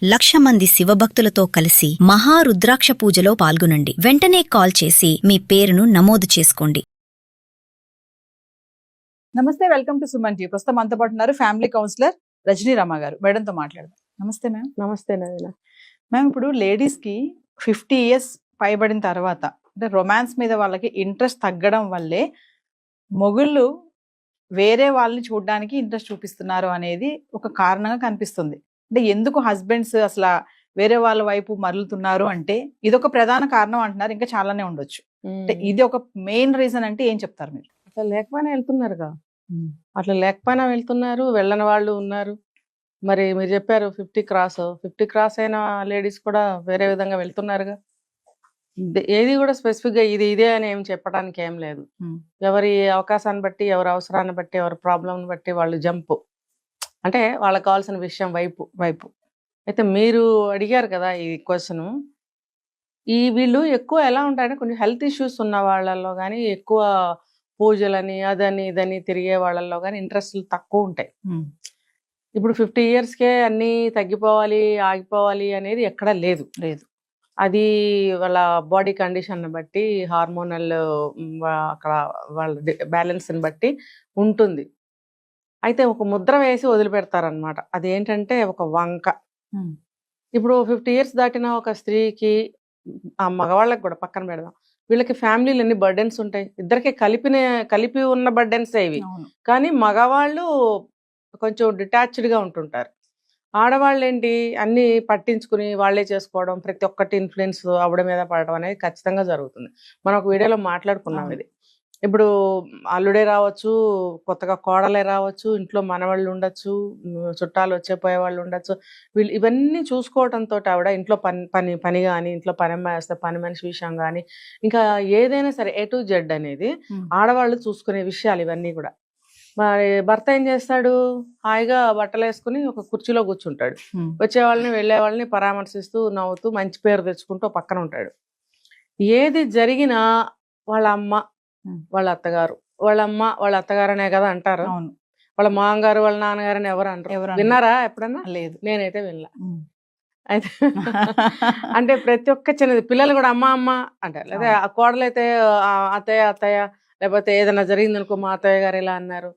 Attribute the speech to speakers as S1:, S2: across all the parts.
S1: 1,00,000 మంది శివభక్తులతో కలిసి మహారుద్రాక్ష పూజలో పాల్గొనండి. వెంటనే కాల్ చేసి మీ పేరును నమోదు చేసుకోండి.
S2: నమస్తే, వెల్కమ్ టు సుమన్ టీ. ప్రస్తుతం మనతో పాటు ఉన్నారు ఫ్యామిలీ కౌన్సిలర్ రజనీ రమ గారు. మేడంతో మాట్లాడదాం. నమస్తే మ్యామ్.
S3: నమస్తే నవీన.
S2: మ్యామ్, ఇప్పుడు లేడీస్ కి 50 ఇయర్స్ పైబడిన తర్వాత అంటే రొమాన్స్ మీద వాళ్ళకి ఇంట్రెస్ట్ తగ్గడం వల్లే మొగుళ్ళు వేరే వాళ్ళని చూడడానికి ఇంట్రెస్ట్ చూపిస్తున్నారు అనేది ఒక కారణంగా కనిపిస్తుంది. అంటే ఎందుకు హస్బెండ్స్ అసలు వేరే వాళ్ళ వైపు మరలుతున్నారు అంటే ఇదొక ప్రధాన కారణం అంటున్నారు. ఇంకా చాలానే ఉండొచ్చు. అంటే ఇది ఒక మెయిన్ రీజన్ అంటే ఏం చెప్తారు మీరు?
S3: అట్లా లేకపోయినా వెళ్తున్నారుగా, అట్లా లేకపోయినా వెళ్తున్నారు, వెళ్ళని వాళ్ళు ఉన్నారు. మరి మీరు చెప్పారు 50 క్రాస్ అయిన లేడీస్ కూడా వేరే విధంగా వెళ్తున్నారుగా. ఏది కూడా స్పెసిఫిక్ గా ఇదే అని ఏం చెప్పడానికి ఏం లేదు. ఎవరి అవకాశాన్ని బట్టి, ఎవరి అవసరాన్ని బట్టి, ఎవరి ప్రాబ్లం బట్టి వాళ్ళు జంప్, అంటే వాళ్ళకి కావాల్సిన విషయం వైపు. అయితే మీరు అడిగారు కదా ఈ క్వశ్చన్, వీళ్ళు ఎక్కువ ఎలా ఉంటాయంటే కొంచెం హెల్త్ ఇష్యూస్ ఉన్న వాళ్ళల్లో కానీ, ఎక్కువ పూజలని అదని ఇదని తిరిగే వాళ్ళల్లో కానీ ఇంట్రెస్ట్లు తక్కువ ఉంటాయి. ఇప్పుడు 50 ఇయర్స్కే అన్నీ తగ్గిపోవాలి, ఆగిపోవాలి అనేది ఎక్కడా లేదు. అది వాళ్ళ బాడీ కండిషన్ బట్టి, హార్మోనల్ అక్కడ వాళ్ళ బ్యాలెన్స్ని బట్టి ఉంటుంది. అయితే ఒక ముద్ర వేసి వదిలిపెడతారనమాట. అదేంటంటే ఒక వంక. ఇప్పుడు 50 ఇయర్స్ దాటిన ఒక స్త్రీకి, ఆ మగవాళ్ళకి కూడా పక్కన పెడదాం, వీళ్ళకి ఫ్యామిలీలు ఎన్ని బర్డెన్స్ ఉంటాయి. ఇద్దరికి కలిపి ఉన్న బర్డెన్సే ఇవి. కానీ మగవాళ్ళు కొంచెం డిటాచ్డ్గా ఉంటుంటారు. ఆడవాళ్ళు ఏంటి, అన్ని పట్టించుకుని వాళ్ళే చేసుకోవడం, ప్రతి ఒక్కటి ఇన్ఫ్లుయెన్స్ ఆవిడ మీద పడడం అనేది ఖచ్చితంగా జరుగుతుంది. మనం ఒక వీడియోలో మాట్లాడుకున్నాం ఇది. ఇప్పుడు అల్లుడే రావచ్చు, కొత్తగా కోడలే రావచ్చు, ఇంట్లో మనవాళ్ళు ఉండొచ్చు, చుట్టాలు వచ్చే వాళ్ళు ఉండొచ్చు. వీళ్ళు ఇవన్నీ చూసుకోవడంతో ఆవిడ ఇంట్లో పని కానీ, ఇంట్లో పని అమ్మాయి వస్తే పని మనిషి విషయం కానీ, ఇంకా ఏదైనా సరే A to Z అనేది ఆడవాళ్ళు చూసుకునే విషయాలు ఇవన్నీ కూడా. మరి భర్త ఏం చేస్తాడు, హాయిగా బట్టలు వేసుకుని ఒక కుర్చీలో కూర్చుంటాడు. వచ్చేవాళ్ళని వెళ్ళే వాళ్ళని పరామర్శిస్తూ నవ్వుతూ మంచి పేరు తెచ్చుకుంటూ పక్కన ఉంటాడు. ఏది జరిగినా వాళ్ళ అమ్మ, వాళ్ళ అత్తగారు, వాళ్ళ అమ్మ వాళ్ళ అత్తగారు అనే కదా అంటారు. వాళ్ళ మామగారు, వాళ్ళ నాన్నగారు అని ఎవరు అంటారు? విన్నారా ఎప్పుడన్నా? లేదు, నేనైతే వినలా. అయితే అంటే ప్రతి ఒక్క చిన్నది, పిల్లలు కూడా అమ్మ అమ్మ అంటారు. లేదా ఆ కోడలైతే అత్తయ్య, లేకపోతే ఏదైనా జరిగింది అనుకో, మా అత్తయ్య గారు ఇలా అన్నారు,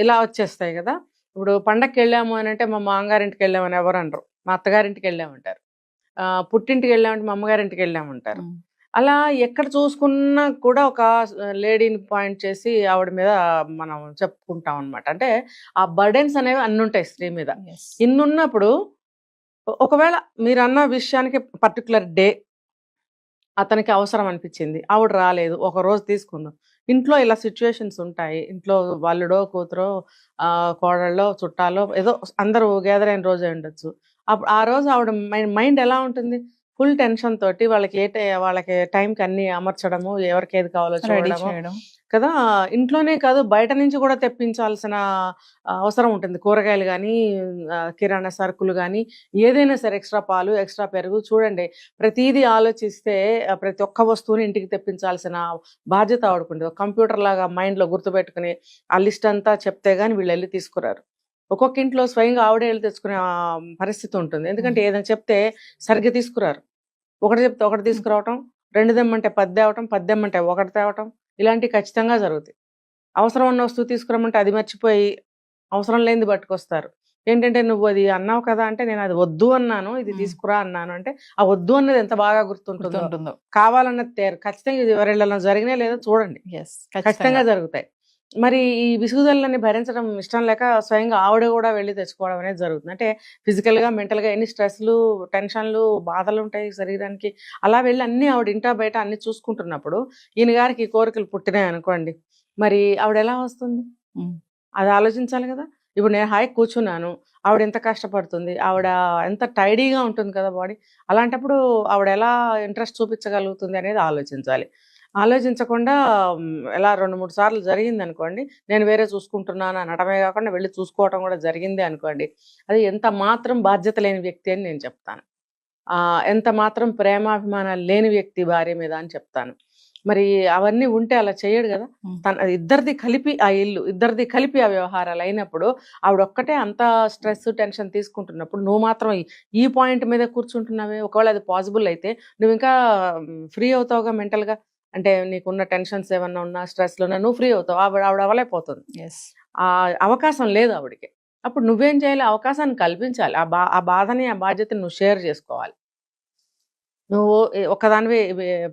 S3: ఇలా వచ్చేస్తాయి కదా. ఇప్పుడు పండగకి వెళ్ళాము అని అంటే మా మామగారింటికి వెళ్ళామని ఎవరు అనరు, మా అత్తగారింటికి వెళ్ళామంటారు. పుట్టింటికి వెళ్ళామంటే మా అమ్మగారింటికి వెళ్ళామంటారు. అలా ఎక్కడ చూసుకున్నా కూడా ఒక లేడీని పాయింట్ చేసి ఆవిడ మీద మనం చెప్పుకుంటాం అనమాట. అంటే ఆ బర్డెన్స్ అనేవి అన్ని ఉంటాయి స్త్రీ మీద. ఇన్నున్నప్పుడు ఒకవేళ మీరు అన్న విషయానికి పర్టికులర్ డే అతనికి అవసరం అనిపించింది, ఆవిడ రాలేదు, ఒక రోజు తీసుకుందాం. ఇంట్లో ఇలా సిచ్యువేషన్స్ ఉంటాయి. ఇంట్లో వాళ్ళుడో కూతురో కోడళ్ళో చుట్టాలో ఏదో అందరూ గ్యాదర్ అయిన రోజే ఉండొచ్చు. అప్పుడు ఆ రోజు ఆవిడ మైండ్ ఎలా ఉంటుంది, ఫుల్ టెన్షన్ తోటి వాళ్ళకి టైంకి అన్ని అమర్చడము, ఎవరికి ఏది కావాలో చూడడము కదా. ఇంట్లోనే కాదు, బయట నుంచి కూడా తెప్పించాల్సిన అవసరం ఉంటుంది. కూరగాయలు కానీ, కిరాణా సరుకులు కానీ, ఏదైనా సరే, ఎక్స్ట్రా పాలు, ఎక్స్ట్రా పెరుగు. చూడండి, ప్రతిదీ ఆలోచిస్తే ప్రతి ఒక్క వస్తువుని ఇంటికి తెప్పించాల్సిన బాధ్యత ఆవిడకుంటుంది. కంప్యూటర్ లాగా మైండ్లో గుర్తుపెట్టుకుని ఆ లిస్ట్ అంతా చెప్తే కానీ వీళ్ళు వెళ్ళి తీసుకురారు. ఒక్కొక్క ఇంట్లో స్వయంగా ఆవిడే వెళ్ళి తెచ్చుకునే పరిస్థితి ఉంటుంది. ఎందుకంటే ఏదైనా చెప్తే సరిగ్గా తీసుకురారు. ఒకటి చెప్తే ఒకటి తీసుకురావటం, 2 తెమ్మంటే 10 తేవటం, 10 తెమ్మంటే 1 తేవటం, ఇలాంటివి ఖచ్చితంగా జరుగుతాయి. అవసరం ఉన్న వస్తువు తీసుకురమ్మంటే అది మర్చిపోయి అవసరం లేనిది పట్టుకొస్తారు. ఏంటంటే నువ్వు అది అన్నావు కదా అంటే, నేను అది వద్దు అన్నాను, ఇది తీసుకురా అన్నాను అంటే, ఆ వద్దు అన్నది ఎంత బాగా గుర్తుంటుందో. కావాలన్నది తేరు. ఖచ్చితంగా ఇది ఎవరిళ్ళలో జరిగినా లేదో చూడండి, ఖచ్చితంగా జరుగుతాయి. మరి ఈ విసుగుదలని భరించడం ఇష్టం లేక స్వయంగా ఆవిడ కూడా వెళ్ళి తెచ్చుకోవడం అనేది జరుగుతుంది. అంటే ఫిజికల్గా, మెంటల్గా ఎన్ని స్ట్రెస్లు, టెన్షన్లు, బాధలు ఉంటాయి శరీరానికి. అలా వెళ్ళి అన్ని ఆవిడ ఇంటా బయట అన్ని చూసుకుంటున్నప్పుడు ఈయన గారికి ఈ కోరికలు పుట్టినాయి అనుకోండి, మరి ఆవిడ ఎలా వస్తుంది? అది ఆలోచించాలి కదా. ఇప్పుడు నేను హాయి కూర్చున్నాను, ఆవిడ ఎంత కష్టపడుతుంది, ఆవిడ ఎంత టైడీగా ఉంటుంది కదా బాడీ. అలాంటప్పుడు ఆవిడ ఎలా ఇంట్రెస్ట్ చూపించగలుగుతుంది అనేది ఆలోచించాలి. ఆలోచించకుండా ఎలా 2-3 సార్లు జరిగింది అనుకోండి, నేను వేరే చూసుకుంటున్నాను అనడమే కాకుండా వెళ్ళి చూసుకోవటం కూడా జరిగింది అనుకోండి, అది ఎంత మాత్రం బాధ్యత లేని వ్యక్తి అని నేను చెప్తాను. ఎంత మాత్రం ప్రేమాభిమానాలు లేని వ్యక్తి భార్య మీద అని చెప్తాను. మరి అవన్నీ ఉంటే అలా చేయడు కదా.
S2: ఉమ్.
S3: తన ఇద్దరిది కలిపి ఆ ఇల్లు, ఇద్దరిది కలిపి ఆ వ్యవహారాలు అయినప్పుడు ఆవిడ ఒక్కటే అంత స్ట్రెస్ టెన్షన్ తీసుకుంటున్నప్పుడు నువ్వు మాత్రం ఈ పాయింట్ మీద కూర్చుంటున్నావే. ఒకవేళ అది పాసిబుల్ అయితే నువ్వు ఇంకా ఫ్రీ అవుతావుగా మెంటల్గా. అంటే నీకున్న టెన్షన్స్ ఏమన్నా ఉన్నా స్ట్రెస్లోనే నువ్వు ఫ్రీ అవుతావు. ఆవిడ అవ్వలేకపోతుంది.
S2: Yes.
S3: ఆ అవకాశం లేదు ఆవిడకి. అప్పుడు నువ్వేం చేయాలి? అవకాశాన్ని కల్పించాలి. ఆ బాధని ఆ బాధ్యతని నువ్వు షేర్ చేసుకోవాలి. నువ్వు ఒక్కదానివే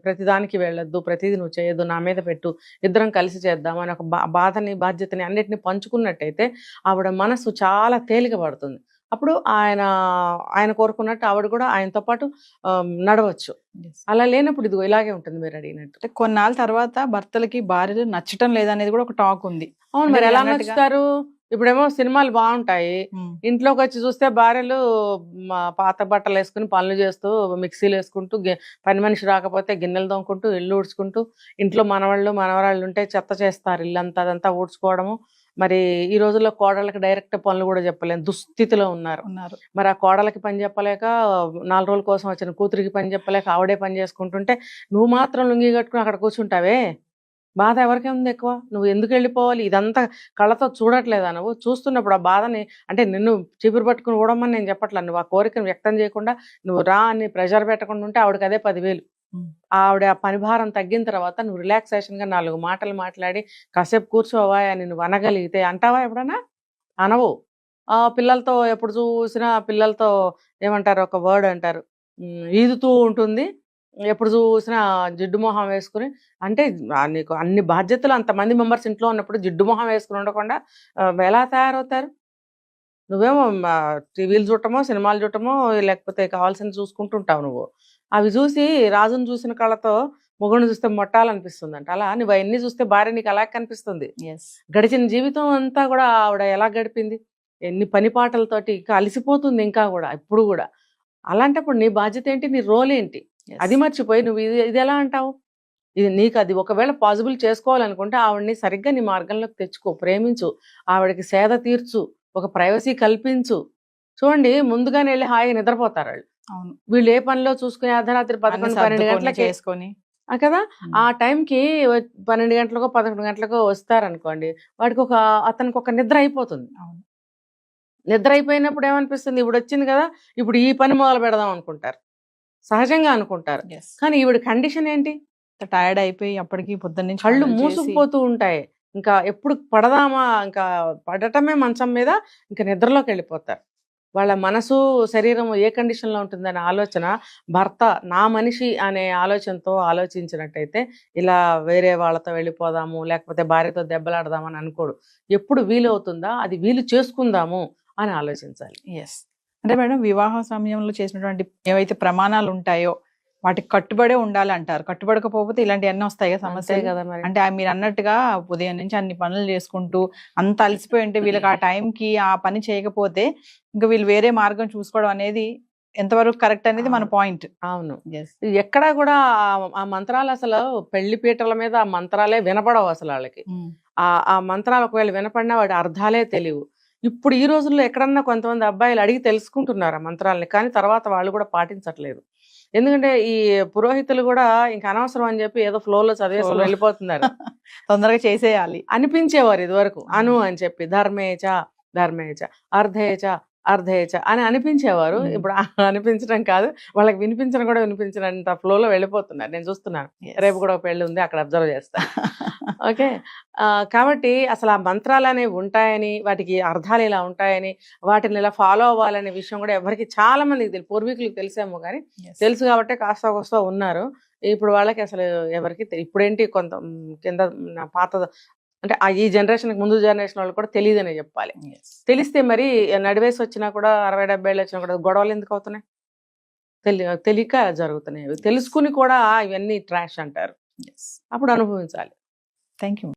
S3: ప్రతిదానికి వెళ్ళొద్దు, ప్రతిదీ నువ్వు చేయొద్దు, నా మీద పెట్టు, ఇద్దరం కలిసి చేద్దాం అని ఒక బాధని బాధ్యతని అన్నిటిని పంచుకున్నట్టయితే ఆవిడ మనసు చాలా తేలిక పడుతుంది. అప్పుడు ఆయన కోరుకున్నట్టు ఆవిడ కూడా ఆయనతో పాటు నడవచ్చు.
S2: Yes.
S3: అలా లేనప్పుడు ఇదిగో ఇలాగే ఉంటుంది మీరు అడిగినట్టు.
S2: అంటే కొన్నాళ్ళ తర్వాత భర్తలకి భార్యలు నచ్చటం లేదనేది కూడా ఒక టాక్ ఉంది.
S3: అవును,
S2: అంటే
S3: మరి ఎలా
S2: అన్నట్టుగా-
S3: నచ్చుతారు? ఇప్పుడేమో సినిమాలు బాగుంటాయి,
S2: ఉమ్.
S3: ఇంట్లోకి వచ్చి చూస్తే భార్యలు పాత బట్టలు వేసుకుని పనులు చేస్తూ మిక్సీలు వేసుకుంటూ పని మనిషి రాకపోతే గిన్నెలు తోముకుంటూ ఇల్లు ఊడ్చుకుంటూ, ఇంట్లో మనవరాళ్ళు ఉంటే చెత్త చేస్తారు, ఇల్లంతా అదంతా ఊడ్చుకోవడము. మరి ఈ రోజుల్లో కోడళ్ళకి డైరెక్ట్ పనులు కూడా చెప్పలేని దుస్థితిలో ఉన్నారు. మరి ఆ కోడలకి పని చెప్పలేక, 4 రోజుల కోసం వచ్చిన కూతురికి పని చెప్పలేక ఆవిడే పని చేసుకుంటుంటే నువ్వు మాత్రం లుంగి కట్టుకుని అక్కడ కూర్చుంటావే. బాధ ఎవరికే ఉంది ఎక్కువ? నువ్వు ఎందుకు వెళ్ళిపోవాలి? ఇదంతా కళ్ళతో చూడట్లేదా? నువ్వు చూస్తున్నప్పుడు ఆ బాధని, అంటే నిన్ను చీపురు పట్టుకుని ఊడమని నేను చెప్పట్లా, నువ్వు ఆ కోరికను వ్యక్తం చేయకుండా నువ్వు రా అని ప్రెషర్ పెట్టకుండా ఉంటే ఆవిడకి అదే 10,000. ఆవిడ ఆ పని భారం తగ్గిన తర్వాత నువ్వు రిలాక్సేషన్గా 4 మాటలు మాట్లాడి కాసేపు కూర్చోవా అని నువ్వు అనగలిగితే, అంటావా ఎప్పుడన్నా? అనవు. పిల్లలతో ఎప్పుడు చూసినా పిల్లలతో ఏమంటారు, ఒక వర్డ్ అంటారు, ఈదుతూ ఉంటుంది, ఎప్పుడు చూసినా జిడ్డు మొహం వేసుకుని. అంటే నీకు అన్ని బాధ్యతలు, అంతమంది మెంబర్స్ ఇంట్లో ఉన్నప్పుడు జిడ్డు మొహం వేసుకుని ఉండకుండా ఎలా తయారవుతారు? నువ్వేమో టీవీలు చూడటమో సినిమాలు చూడటమో లేకపోతే కావాల్సింది చూసుకుంటుంటావు నువ్వు. అవి చూసి రాజును చూసిన కళ్ళతో మొగుడిని చూస్తే మొట్టాలనిపిస్తుందంట. అలా నువ్వు అవన్నీ చూస్తే భార్య నీకు అలా కనిపిస్తుంది. గడిచిన జీవితం అంతా కూడా ఆవిడ ఎలా గడిపింది, ఎన్ని పని పాటలతోటి ఇంకా అలసిపోతుంది ఇంకా కూడా ఇప్పుడు కూడా. అలాంటప్పుడు నీ బాధ్యత ఏంటి, నీ రోల్ ఏంటి? అది మర్చిపోయి నువ్వు ఇది ఎలా అంటావు? ఇది నీకు అది ఒకవేళ పాసిబుల్ చేసుకోవాలనుకుంటే ఆవిడని సరిగ్గా నీ మార్గంలోకి తెచ్చుకో, ప్రేమించు, ఆవిడకి సేద తీర్చు, ఒక ప్రైవసీ కల్పించు. చూడండి, ముందుగానే వెళ్ళి హాయిగా నిద్రపోతారు వాళ్ళు. వీళ్ళు ఏ పనిలో చూసుకుని అర్ధరాత్రి 11-12 గంటలకి వేసుకొని కదా, ఆ టైంకి 12 గంటలకో 11 గంటలకో వస్తారనుకోండి, అతనికి ఒక నిద్ర అయిపోతుంది. నిద్ర అయిపోయినప్పుడు ఏమనిపిస్తుంది, ఇప్పుడు వచ్చింది కదా, ఇప్పుడు ఈ పని మొదలు పెడదాం అనుకుంటారు, సహజంగా అనుకుంటారు. కానీ ఈవిడ కండిషన్ ఏంటి,
S2: టైర్డ్ అయిపోయి అప్పటికి పొద్దున్న నుంచి
S3: కళ్ళు మూసుకుపోతూ ఉంటాయి. ఇంకా ఎప్పుడు పడదామా, ఇంకా పడటమే మంచం మీద, ఇంకా నిద్రలోకి వెళ్ళిపోతారు. వాళ్ళ మనసు శరీరం ఏ కండిషన్లో ఉంటుందనే ఆలోచన భర్త నా మనిషి అనే ఆలోచనతో ఆలోచించినట్టయితే ఇలా వేరే వాళ్ళతో వెళ్ళిపోదాము లేకపోతే భార్యతో దెబ్బలాడదామని అనుకోడు. ఎప్పుడు వీలు అవుతుందా అది వీలు చేసుకుందాము అని ఆలోచించాలి.
S2: అంటే మేడం, వివాహ సమయంలో చేసినటువంటి ఏవైతే ప్రమాణాలు ఉంటాయో వాటికి కట్టుబడే ఉండాలి అంటారు. కట్టుబడకపోతే ఇలాంటివన్నీ వస్తాయి కదా సమస్య
S3: కదా. మరి
S2: అంటే మీరు అన్నట్టుగా ఉదయం నుంచి అన్ని పనులు చేసుకుంటూ అంత అలసిపోయి ఉంటే వీళ్ళకి ఆ టైంకి ఆ పని చేయకపోతే ఇంకా వీళ్ళు వేరే మార్గం చూసుకోవడం అనేది ఎంతవరకు కరెక్ట్ అనేది మన పాయింట్.
S3: అవును, ఎక్కడా కూడా ఆ మంత్రాలు అసలు పెళ్లి పీటల మీద ఆ మంత్రాలే వినపడవు అసలు వాళ్ళకి. ఆ మంత్రాలు ఒకవేళ వినపడినా వాటి అర్థాలే తెలియవు. ఇప్పుడు ఈ రోజుల్లో ఎక్కడన్నా కొంతమంది అబ్బాయిలు అడిగి తెలుసుకుంటున్నారు ఆ మంత్రాలని, కానీ తర్వాత వాళ్ళు కూడా పాటించట్లేదు. ఎందుకంటే ఈ పురోహితులు కూడా ఇంకా అనవసరం అని చెప్పి ఏదో ఫ్లోలో చదివేసుకుని వెళ్ళిపోతున్నారు.
S2: తొందరగా చేసేయాలి
S3: అనిపించేవారు ఇదివరకు, అను అని చెప్పి ధర్మేచ ధర్మేచ అర్ధేచ అర్ధేచ అని అనిపించేవారు. ఇప్పుడు అనిపించడం కాదు, వాళ్ళకి వినిపించడం కూడా వినిపించినంత ఫ్లోలో వెళ్ళిపోతున్నారు. నేను చూస్తున్నాను, రేపు కూడా ఒక పెళ్లి ఉంది, అక్కడ అబ్జర్వ్ చేస్తాను. ఓకే, కాబట్టి అసలు ఆ మంత్రాలు అనేవి ఉంటాయని, వాటికి అర్థాలు ఇలా ఉంటాయని, వాటిని ఇలా ఫాలో అవ్వాలనే విషయం కూడా ఎవరికి చాలా మందికి తెలియదు. పూర్వీకులకు తెలిసేమో కానీ తెలుసు కాబట్టి కాస్త కోస్తా ఉన్నారు. ఇప్పుడు వాళ్ళకి అసలు ఎవరికి ఇప్పుడేంటి కొంత కింద పాత అంటే ఈ జనరేషన్కి ముందు జనరేషన్ వాళ్ళు కూడా తెలియదనే చెప్పాలి. తెలిస్తే మరి నడివేసి వచ్చినా కూడా 60-70 ఏళ్ళు వచ్చినా కూడా గొడవలు ఎందుకు అవుతున్నాయి? తెలియక జరుగుతున్నాయి. తెలుసుకుని కూడా ఇవన్నీ ట్రాష్ అంటారు. అప్పుడు అనుభవించాలి.
S2: Thank you.